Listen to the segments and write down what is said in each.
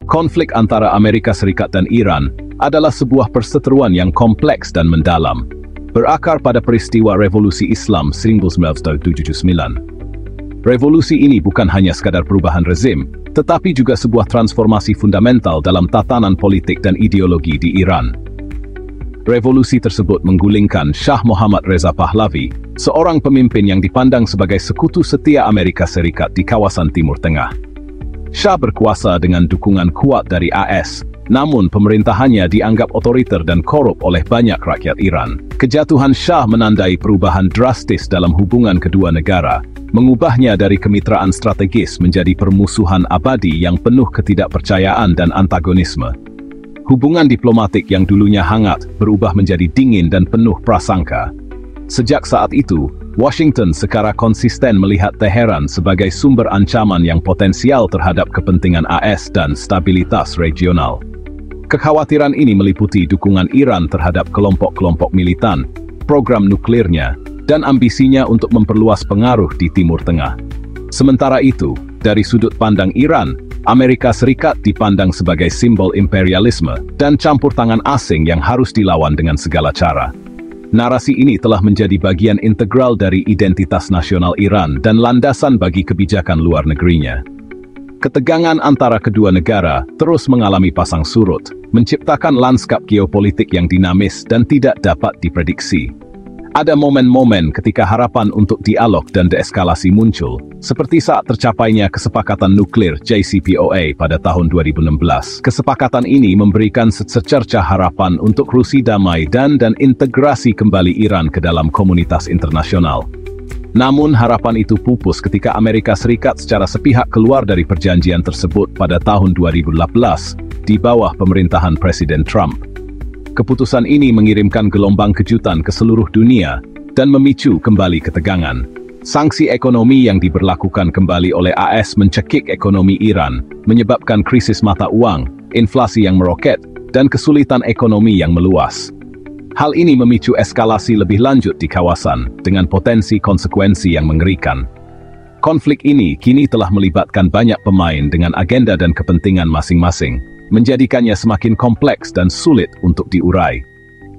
Konflik antara Amerika Serikat dan Iran adalah sebuah perseteruan yang kompleks dan mendalam, berakar pada peristiwa Revolusi Islam 1979. Revolusi ini bukan hanya sekadar perubahan rezim, tetapi juga sebuah transformasi fundamental dalam tatanan politik dan ideologi di Iran. Revolusi tersebut menggulingkan Shah Muhammad Reza Pahlavi, seorang pemimpin yang dipandang sebagai sekutu setia Amerika Serikat di kawasan Timur Tengah. Shah berkuasa dengan dukungan kuat dari AS, namun pemerintahannya dianggap otoriter dan korup oleh banyak rakyat Iran. Kejatuhan Shah menandai perubahan drastis dalam hubungan kedua negara, mengubahnya dari kemitraan strategis menjadi permusuhan abadi yang penuh ketidakpercayaan dan antagonisme. Hubungan diplomatik yang dulunya hangat berubah menjadi dingin dan penuh prasangka. Sejak saat itu, Washington secara konsisten melihat Teheran sebagai sumber ancaman yang potensial terhadap kepentingan AS dan stabilitas regional. Kekhawatiran ini meliputi dukungan Iran terhadap kelompok-kelompok militan, program nuklirnya, dan ambisinya untuk memperluas pengaruh di Timur Tengah. Sementara itu, dari sudut pandang Iran, Amerika Serikat dipandang sebagai simbol imperialisme dan campur tangan asing yang harus dilawan dengan segala cara. Narasi ini telah menjadi bagian integral dari identitas nasional Iran dan landasan bagi kebijakan luar negerinya. Ketegangan antara kedua negara terus mengalami pasang surut, menciptakan lanskap geopolitik yang dinamis dan tidak dapat diprediksi. Ada momen-momen ketika harapan untuk dialog dan deeskalasi muncul, seperti saat tercapainya kesepakatan nuklir JCPOA pada tahun 2016. Kesepakatan ini memberikan secercah harapan untuk solusi damai dan integrasi kembali Iran ke dalam komunitas internasional. Namun harapan itu pupus ketika Amerika Serikat secara sepihak keluar dari perjanjian tersebut pada tahun 2018 di bawah pemerintahan Presiden Trump. Keputusan ini mengirimkan gelombang kejutan ke seluruh dunia dan memicu kembali ketegangan. Sanksi ekonomi yang diberlakukan kembali oleh AS mencekik ekonomi Iran, menyebabkan krisis mata uang, inflasi yang meroket, dan kesulitan ekonomi yang meluas. Hal ini memicu eskalasi lebih lanjut di kawasan, dengan potensi konsekuensi yang mengerikan. Konflik ini kini telah melibatkan banyak pemain dengan agenda dan kepentingan masing-masing, menjadikannya semakin kompleks dan sulit untuk diurai.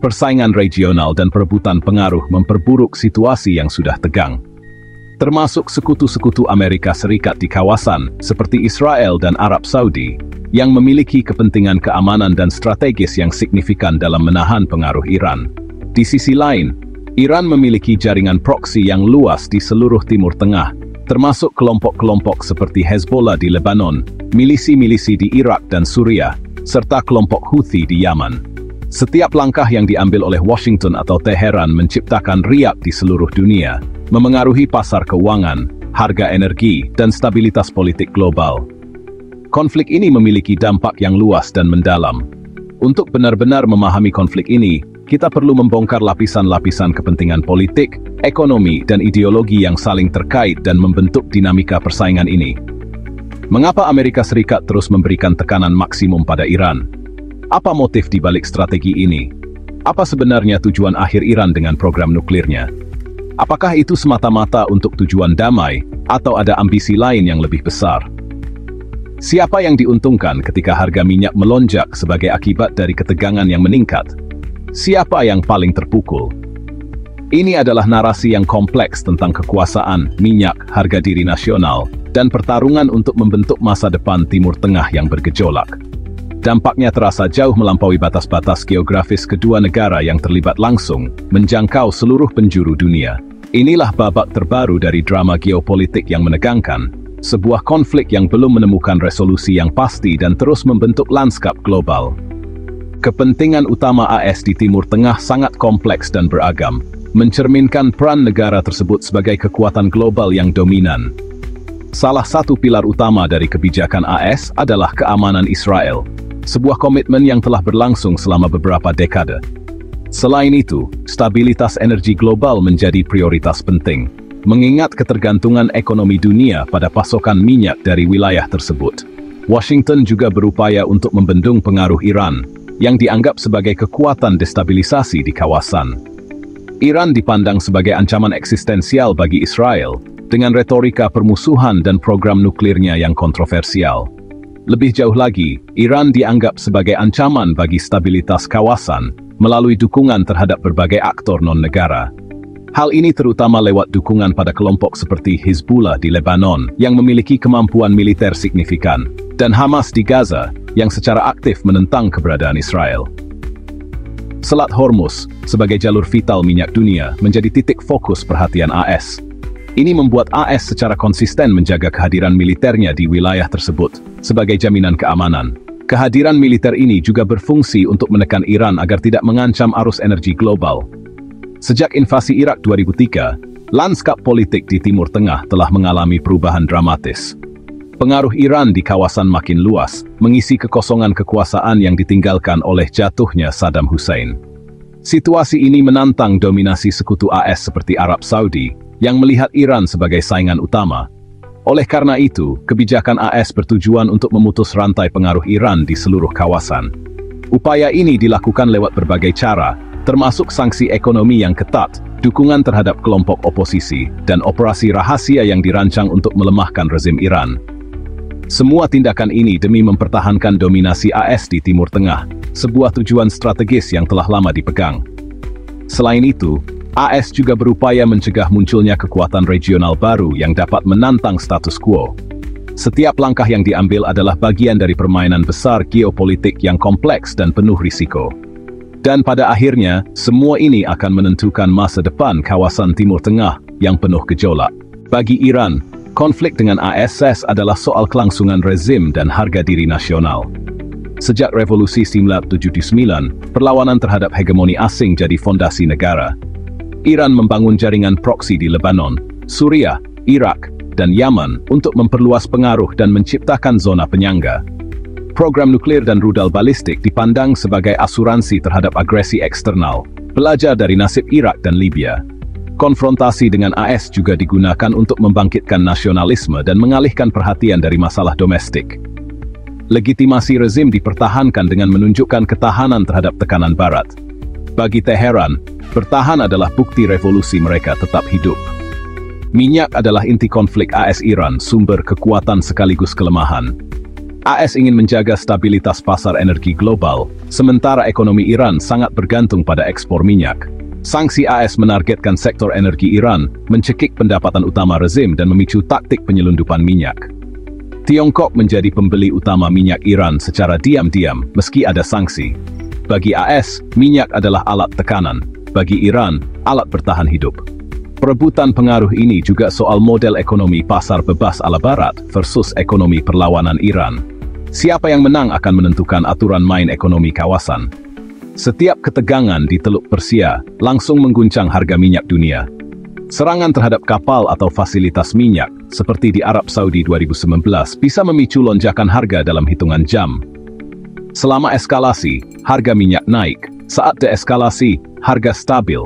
Persaingan regional dan perebutan pengaruh memperburuk situasi yang sudah tegang. Termasuk sekutu-sekutu Amerika Serikat di kawasan, seperti Israel dan Arab Saudi, yang memiliki kepentingan keamanan dan strategis yang signifikan dalam menahan pengaruh Iran. Di sisi lain, Iran memiliki jaringan proksi yang luas di seluruh Timur Tengah, termasuk kelompok-kelompok seperti Hezbollah di Lebanon, milisi-milisi di Irak dan Suriah, serta kelompok Houthi di Yaman. Setiap langkah yang diambil oleh Washington atau Teheran menciptakan riak di seluruh dunia, memengaruhi pasar keuangan, harga energi, dan stabilitas politik global. Konflik ini memiliki dampak yang luas dan mendalam. Untuk benar-benar memahami konflik ini, kita perlu membongkar lapisan-lapisan kepentingan politik, ekonomi, dan ideologi yang saling terkait dan membentuk dinamika persaingan ini. Mengapa Amerika Serikat terus memberikan tekanan maksimum pada Iran? Apa motif di balik strategi ini? Apa sebenarnya tujuan akhir Iran dengan program nuklirnya? Apakah itu semata-mata untuk tujuan damai, atau ada ambisi lain yang lebih besar? Siapa yang diuntungkan ketika harga minyak melonjak sebagai akibat dari ketegangan yang meningkat? Siapa yang paling terpukul? Ini adalah narasi yang kompleks tentang kekuasaan, minyak, harga diri nasional, dan pertarungan untuk membentuk masa depan Timur Tengah yang bergejolak. Dampaknya terasa jauh melampaui batas-batas geografis kedua negara yang terlibat langsung, menjangkau seluruh penjuru dunia. Inilah babak terbaru dari drama geopolitik yang menegangkan, sebuah konflik yang belum menemukan resolusi yang pasti dan terus membentuk lanskap global. Kepentingan utama AS di Timur Tengah sangat kompleks dan beragam, mencerminkan peran negara tersebut sebagai kekuatan global yang dominan. Salah satu pilar utama dari kebijakan AS adalah keamanan Israel, sebuah komitmen yang telah berlangsung selama beberapa dekade. Selain itu, stabilitas energi global menjadi prioritas penting, mengingat ketergantungan ekonomi dunia pada pasokan minyak dari wilayah tersebut. Washington juga berupaya untuk membendung pengaruh Iran, yang dianggap sebagai kekuatan destabilisasi di kawasan. Iran dipandang sebagai ancaman eksistensial bagi Israel, dengan retorika permusuhan dan program nuklirnya yang kontroversial. Lebih jauh lagi, Iran dianggap sebagai ancaman bagi stabilitas kawasan melalui dukungan terhadap berbagai aktor non-negara. Hal ini terutama lewat dukungan pada kelompok seperti Hizbullah di Lebanon yang memiliki kemampuan militer signifikan, dan Hamas di Gaza yang secara aktif menentang keberadaan Israel. Selat Hormuz sebagai jalur vital minyak dunia menjadi titik fokus perhatian AS. Ini membuat AS secara konsisten menjaga kehadiran militernya di wilayah tersebut sebagai jaminan keamanan. Kehadiran militer ini juga berfungsi untuk menekan Iran agar tidak mengancam arus energi global. Sejak invasi Irak 2003, lanskap politik di Timur Tengah telah mengalami perubahan dramatis. Pengaruh Iran di kawasan makin luas, mengisi kekosongan kekuasaan yang ditinggalkan oleh jatuhnya Saddam Hussein. Situasi ini menantang dominasi sekutu AS seperti Arab Saudi, yang melihat Iran sebagai saingan utama. Oleh karena itu, kebijakan AS bertujuan untuk memutus rantai pengaruh Iran di seluruh kawasan. Upaya ini dilakukan lewat berbagai cara, termasuk sanksi ekonomi yang ketat, dukungan terhadap kelompok oposisi, dan operasi rahasia yang dirancang untuk melemahkan rezim Iran. Semua tindakan ini demi mempertahankan dominasi AS di Timur Tengah, sebuah tujuan strategis yang telah lama dipegang. Selain itu, AS juga berupaya mencegah munculnya kekuatan regional baru yang dapat menantang status quo. Setiap langkah yang diambil adalah bagian dari permainan besar geopolitik yang kompleks dan penuh risiko. Dan pada akhirnya, semua ini akan menentukan masa depan kawasan Timur Tengah yang penuh gejolak. Bagi Iran, konflik dengan AS adalah soal kelangsungan rezim dan harga diri nasional. Sejak revolusi 1979, perlawanan terhadap hegemoni asing jadi fondasi negara. Iran membangun jaringan proksi di Lebanon, Suriah, Irak, dan Yaman untuk memperluas pengaruh dan menciptakan zona penyangga. Program nuklir dan rudal balistik dipandang sebagai asuransi terhadap agresi eksternal, belajar dari nasib Irak dan Libya. Konfrontasi dengan AS juga digunakan untuk membangkitkan nasionalisme dan mengalihkan perhatian dari masalah domestik. Legitimasi rezim dipertahankan dengan menunjukkan ketahanan terhadap tekanan Barat. Bagi Teheran, bertahan adalah bukti revolusi mereka tetap hidup. Minyak adalah inti konflik AS-Iran, sumber kekuatan sekaligus kelemahan. AS ingin menjaga stabilitas pasar energi global, sementara ekonomi Iran sangat bergantung pada ekspor minyak. Sanksi AS menargetkan sektor energi Iran, mencekik pendapatan utama rezim dan memicu taktik penyelundupan minyak. Tiongkok menjadi pembeli utama minyak Iran secara diam-diam, meski ada sanksi. Bagi AS, minyak adalah alat tekanan. Bagi Iran, alat bertahan hidup. Perebutan pengaruh ini juga soal model ekonomi pasar bebas ala Barat versus ekonomi perlawanan Iran. Siapa yang menang akan menentukan aturan main ekonomi kawasan. Setiap ketegangan di Teluk Persia langsung mengguncang harga minyak dunia. Serangan terhadap kapal atau fasilitas minyak, seperti di Arab Saudi 2019, bisa memicu lonjakan harga dalam hitungan jam. Selama eskalasi, harga minyak naik. Saat deeskalasi, harga stabil.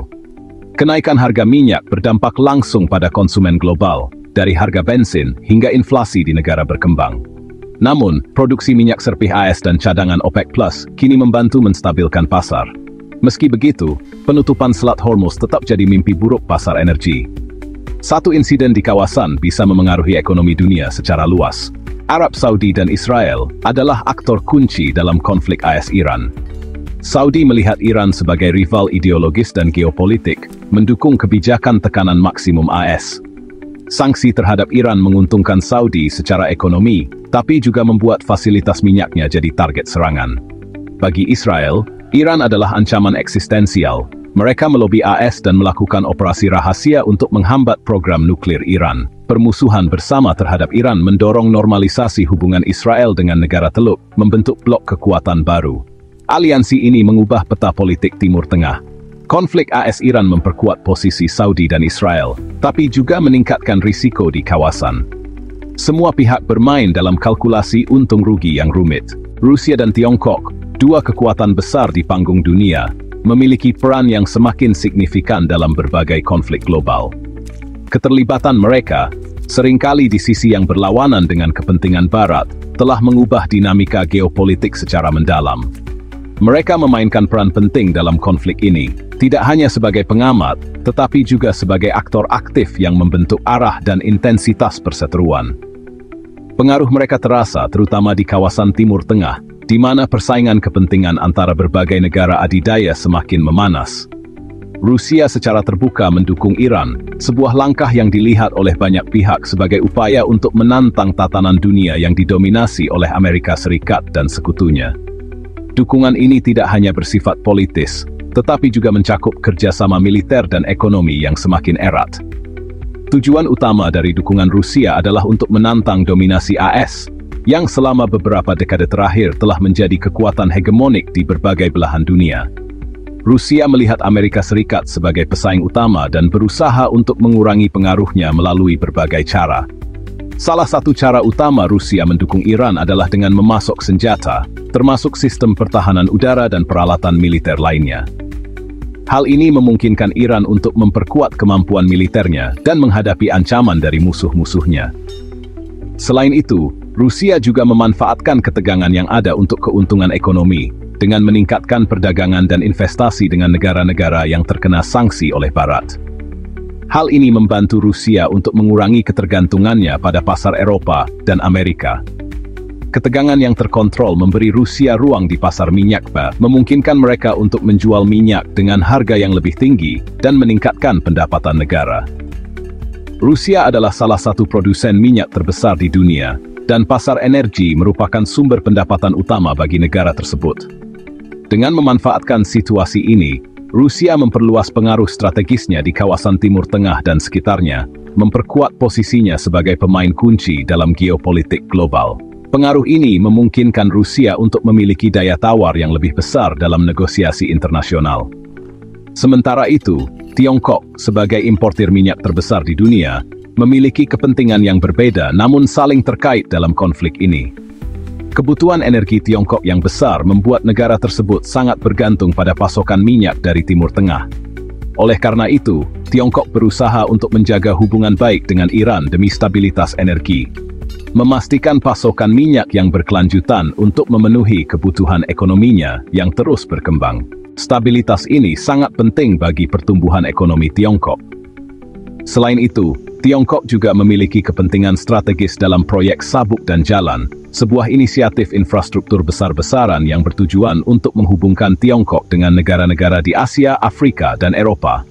Kenaikan harga minyak berdampak langsung pada konsumen global, dari harga bensin hingga inflasi di negara berkembang. Namun, produksi minyak serpih AS dan cadangan OPEC Plus kini membantu menstabilkan pasar. Meski begitu, penutupan Selat Hormuz tetap jadi mimpi buruk pasar energi. Satu insiden di kawasan bisa memengaruhi ekonomi dunia secara luas. Arab Saudi dan Israel adalah aktor kunci dalam konflik AS-Iran. Saudi melihat Iran sebagai rival ideologis dan geopolitik, mendukung kebijakan tekanan maksimum AS. Sanksi terhadap Iran menguntungkan Saudi secara ekonomi, tapi juga membuat fasilitas minyaknya jadi target serangan. Bagi Israel, Iran adalah ancaman eksistensial. Mereka melobi AS dan melakukan operasi rahasia untuk menghambat program nuklir Iran. Permusuhan bersama terhadap Iran mendorong normalisasi hubungan Israel dengan negara Teluk, membentuk blok kekuatan baru. Aliansi ini mengubah peta politik Timur Tengah. Konflik AS-Iran memperkuat posisi Saudi dan Israel, tapi juga meningkatkan risiko di kawasan. Semua pihak bermain dalam kalkulasi untung rugi yang rumit. Rusia dan Tiongkok, dua kekuatan besar di panggung dunia, memiliki peran yang semakin signifikan dalam berbagai konflik global. Keterlibatan mereka, seringkali di sisi yang berlawanan dengan kepentingan Barat, telah mengubah dinamika geopolitik secara mendalam. Mereka memainkan peran penting dalam konflik ini, tidak hanya sebagai pengamat, tetapi juga sebagai aktor aktif yang membentuk arah dan intensitas perseteruan. Pengaruh mereka terasa terutama di kawasan Timur Tengah, di mana persaingan kepentingan antara berbagai negara adidaya semakin memanas. Rusia secara terbuka mendukung Iran, sebuah langkah yang dilihat oleh banyak pihak sebagai upaya untuk menantang tatanan dunia yang didominasi oleh Amerika Serikat dan sekutunya. Dukungan ini tidak hanya bersifat politis, tetapi juga mencakup kerjasama militer dan ekonomi yang semakin erat. Tujuan utama dari dukungan Rusia adalah untuk menantang dominasi AS, yang selama beberapa dekade terakhir telah menjadi kekuatan hegemonik di berbagai belahan dunia. Rusia melihat Amerika Serikat sebagai pesaing utama dan berusaha untuk mengurangi pengaruhnya melalui berbagai cara. Salah satu cara utama Rusia mendukung Iran adalah dengan memasok senjata, termasuk sistem pertahanan udara dan peralatan militer lainnya. Hal ini memungkinkan Iran untuk memperkuat kemampuan militernya dan menghadapi ancaman dari musuh-musuhnya. Selain itu, Rusia juga memanfaatkan ketegangan yang ada untuk keuntungan ekonomi, dengan meningkatkan perdagangan dan investasi dengan negara-negara yang terkena sanksi oleh Barat. Hal ini membantu Rusia untuk mengurangi ketergantungannya pada pasar Eropa dan Amerika. Ketegangan yang terkontrol memberi Rusia ruang di pasar minyak, memungkinkan mereka untuk menjual minyak dengan harga yang lebih tinggi dan meningkatkan pendapatan negara. Rusia adalah salah satu produsen minyak terbesar di dunia, dan pasar energi merupakan sumber pendapatan utama bagi negara tersebut. Dengan memanfaatkan situasi ini, Rusia memperluas pengaruh strategisnya di kawasan Timur Tengah dan sekitarnya, memperkuat posisinya sebagai pemain kunci dalam geopolitik global. Pengaruh ini memungkinkan Rusia untuk memiliki daya tawar yang lebih besar dalam negosiasi internasional. Sementara itu, Tiongkok, sebagai importir minyak terbesar di dunia, memiliki kepentingan yang berbeda namun saling terkait dalam konflik ini. Kebutuhan energi Tiongkok yang besar membuat negara tersebut sangat bergantung pada pasokan minyak dari Timur Tengah. Oleh karena itu, Tiongkok berusaha untuk menjaga hubungan baik dengan Iran demi stabilitas energi, memastikan pasokan minyak yang berkelanjutan untuk memenuhi kebutuhan ekonominya yang terus berkembang. Stabilitas ini sangat penting bagi pertumbuhan ekonomi Tiongkok. Selain itu, Tiongkok juga memiliki kepentingan strategis dalam proyek Sabuk dan Jalan, sebuah inisiatif infrastruktur besar-besaran yang bertujuan untuk menghubungkan Tiongkok dengan negara-negara di Asia, Afrika, dan Eropa.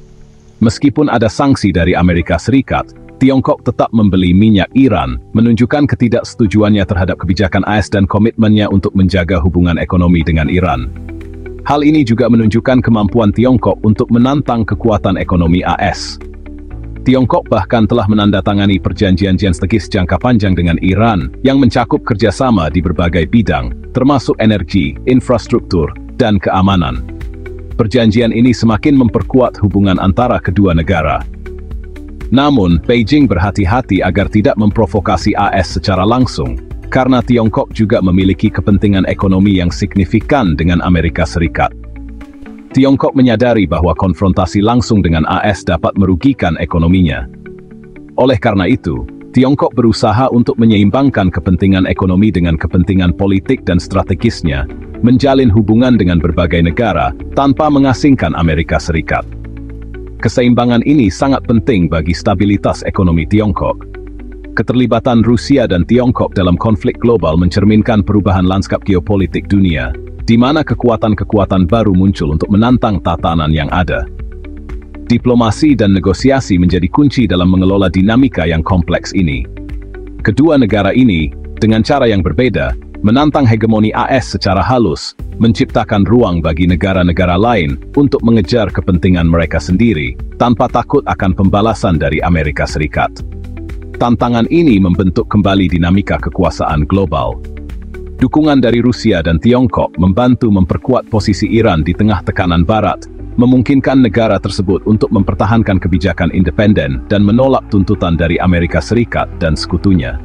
Meskipun ada sanksi dari Amerika Serikat, Tiongkok tetap membeli minyak Iran, menunjukkan ketidaksetujuannya terhadap kebijakan AS dan komitmennya untuk menjaga hubungan ekonomi dengan Iran. Hal ini juga menunjukkan kemampuan Tiongkok untuk menantang kekuatan ekonomi AS. Tiongkok bahkan telah menandatangani perjanjian strategis jangka panjang dengan Iran yang mencakup kerjasama di berbagai bidang, termasuk energi, infrastruktur, dan keamanan. Perjanjian ini semakin memperkuat hubungan antara kedua negara. Namun, Beijing berhati-hati agar tidak memprovokasi AS secara langsung, karena Tiongkok juga memiliki kepentingan ekonomi yang signifikan dengan Amerika Serikat. Tiongkok menyadari bahwa konfrontasi langsung dengan AS dapat merugikan ekonominya. Oleh karena itu, Tiongkok berusaha untuk menyeimbangkan kepentingan ekonomi dengan kepentingan politik dan strategisnya, menjalin hubungan dengan berbagai negara tanpa mengasingkan Amerika Serikat. Keseimbangan ini sangat penting bagi stabilitas ekonomi Tiongkok. Keterlibatan Rusia dan Tiongkok dalam konflik global mencerminkan perubahan lanskap geopolitik dunia, di mana kekuatan-kekuatan baru muncul untuk menantang tatanan yang ada. Diplomasi dan negosiasi menjadi kunci dalam mengelola dinamika yang kompleks ini. Kedua negara ini, dengan cara yang berbeda, menantang hegemoni AS secara halus, menciptakan ruang bagi negara-negara lain untuk mengejar kepentingan mereka sendiri, tanpa takut akan pembalasan dari Amerika Serikat. Tantangan ini membentuk kembali dinamika kekuasaan global. Dukungan dari Rusia dan Tiongkok membantu memperkuat posisi Iran di tengah tekanan Barat, memungkinkan negara tersebut untuk mempertahankan kebijakan independen dan menolak tuntutan dari Amerika Serikat dan sekutunya.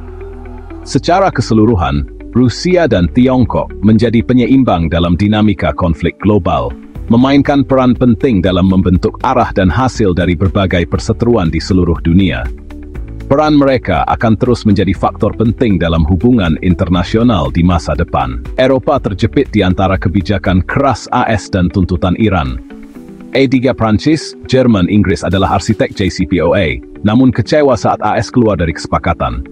Secara keseluruhan, Rusia dan Tiongkok menjadi penyeimbang dalam dinamika konflik global, memainkan peran penting dalam membentuk arah dan hasil dari berbagai perseteruan di seluruh dunia. Peran mereka akan terus menjadi faktor penting dalam hubungan internasional di masa depan. Eropa terjepit di antara kebijakan keras AS dan tuntutan Iran. E3 Prancis, Jerman, Inggris adalah arsitek JCPOA, namun kecewa saat AS keluar dari kesepakatan.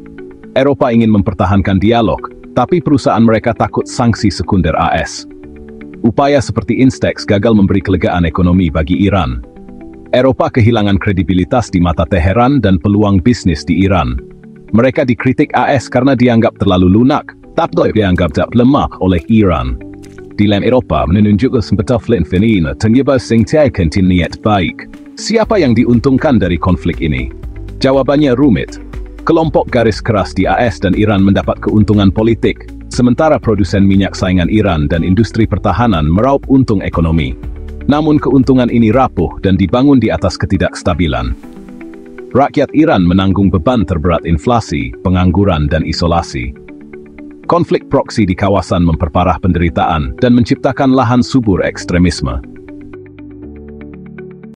Eropa ingin mempertahankan dialog, tapi perusahaan mereka takut sanksi sekunder AS. Upaya seperti Instex gagal memberi kelegaan ekonomi bagi Iran. Eropa kehilangan kredibilitas di mata Teheran dan peluang bisnis di Iran. Mereka dikritik AS karena dianggap terlalu lunak, tapi dianggap lemah oleh Iran. Dilema Eropa menunjukkan sebetulnya fenomena ternyata sentiaikan niat baik. Siapa yang diuntungkan dari konflik ini? Jawabannya rumit. Kelompok garis keras di AS dan Iran mendapat keuntungan politik, sementara produsen minyak saingan Iran dan industri pertahanan meraup untung ekonomi. Namun keuntungan ini rapuh dan dibangun di atas ketidakstabilan. Rakyat Iran menanggung beban terberat inflasi, pengangguran, dan isolasi. Konflik proksi di kawasan memperparah penderitaan dan menciptakan lahan subur ekstremisme.